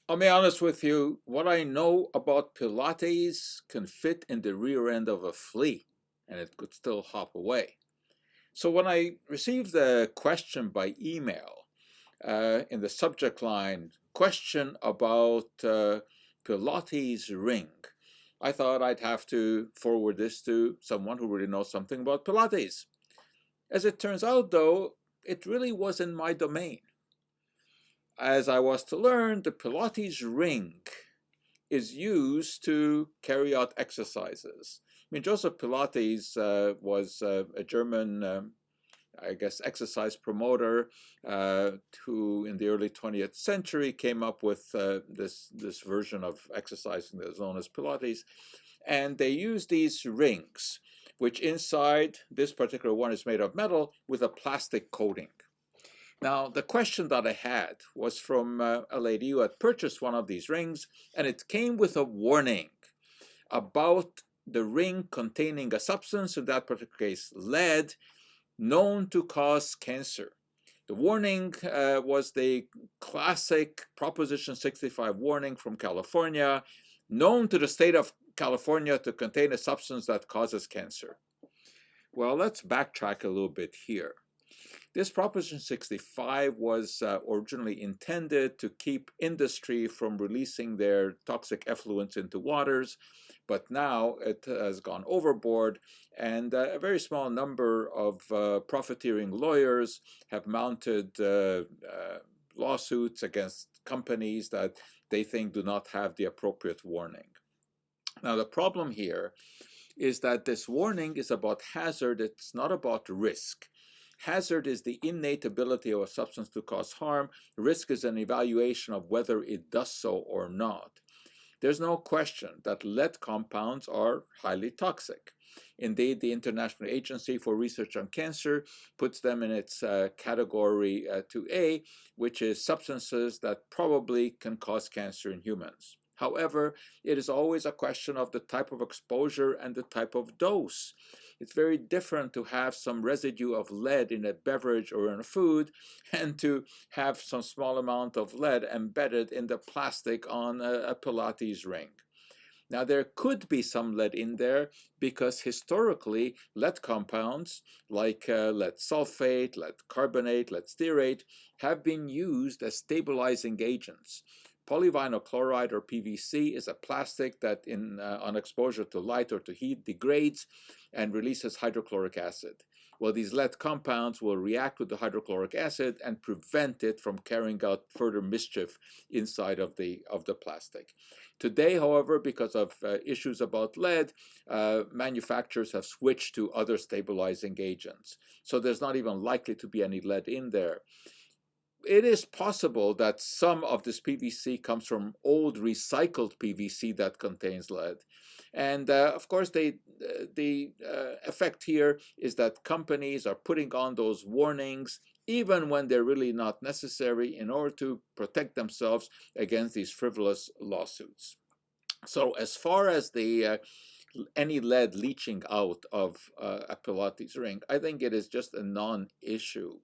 I'll be honest with you, what I know about Pilates can fit in the rear end of a flea, and it could still hop away. So when I received the question by email, in the subject line, question about Pilates ring, I thought I'd have to forward this to someone who really knows something about Pilates. As it turns out, though, it really was in my domain. As I was to learn, the Pilates ring is used to carry out exercises. I mean, Joseph Pilates was a German, I guess, exercise promoter who, in the early 20th century, came up with this version of exercising that is known as Pilates. And they use these rings, which inside this particular one is made of metal with a plastic coating. Now, the question that I had was from a lady who had purchased one of these rings, and it came with a warning about the ring containing a substance, in that particular case lead, known to cause cancer. The warning was the classic Proposition 65 warning from California, known to the state of California to contain a substance that causes cancer. Well, let's backtrack a little bit here. This Proposition 65 was originally intended to keep industry from releasing their toxic effluents into waters, but now it has gone overboard, and a very small number of profiteering lawyers have mounted lawsuits against companies that they think do not have the appropriate warning. Now, the problem here is that this warning is about hazard, it's not about risk. Hazard is the innate ability of a substance to cause harm. Risk is an evaluation of whether it does so or not. There's no question that lead compounds are highly toxic. Indeed, the International Agency for Research on Cancer puts them in its category 2A, which is substances that probably can cause cancer in humans. However, it is always a question of the type of exposure and the type of dose. It's very different to have some residue of lead in a beverage or in a food and to have some small amount of lead embedded in the plastic on a Pilates ring. Now, there could be some lead in there because historically lead compounds like lead sulfate, lead carbonate, lead stearate have been used as stabilizing agents. Polyvinyl chloride, or PVC, is a plastic that on exposure to light or to heat degrades and releases hydrochloric acid. Well, these lead compounds will react with the hydrochloric acid and prevent it from carrying out further mischief inside of the plastic. Today, however, because of issues about lead, manufacturers have switched to other stabilizing agents. So there's not even likely to be any lead in there. It is possible that some of this PVC comes from old recycled PVC that contains lead. And of course, the effect here is that companies are putting on those warnings even when they're really not necessary in order to protect themselves against these frivolous lawsuits. So as far as the any lead leaching out of a Pilates ring, I think it is just a non-issue.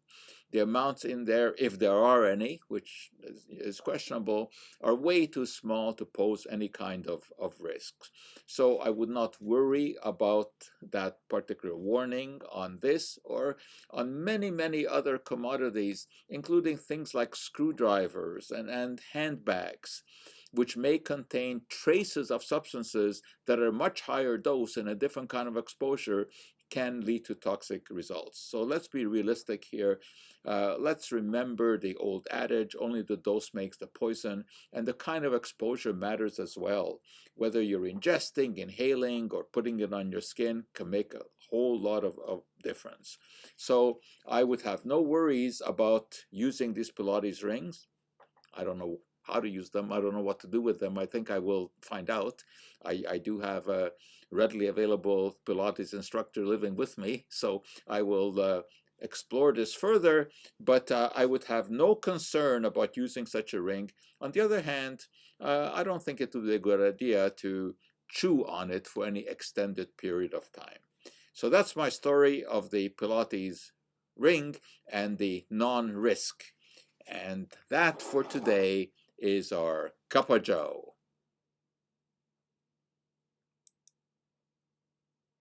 The amounts in there, if there are any, which is questionable, are way too small to pose any kind of risks. So I would not worry about that particular warning on this or on many, many other commodities, including things like screwdrivers and handbags, which may contain traces of substances that are much higher dose and a different kind of exposure can lead to toxic results. So let's be realistic here. Let's remember the old adage, only the dose makes the poison, and the kind of exposure matters as well. Whether you're ingesting, inhaling, or putting it on your skin can make a whole lot of difference. So I would have no worries about using these Pilates rings. I don't know how to use them. I don't know what to do with them. I think I will find out. I do have a readily available Pilates instructor living with me, so I will explore this further, but I would have no concern about using such a ring. On the other hand, I don't think it would be a good idea to chew on it for any extended period of time. So that's my story of the Pilates ring and the non-risk. And that for today is our cup of joe.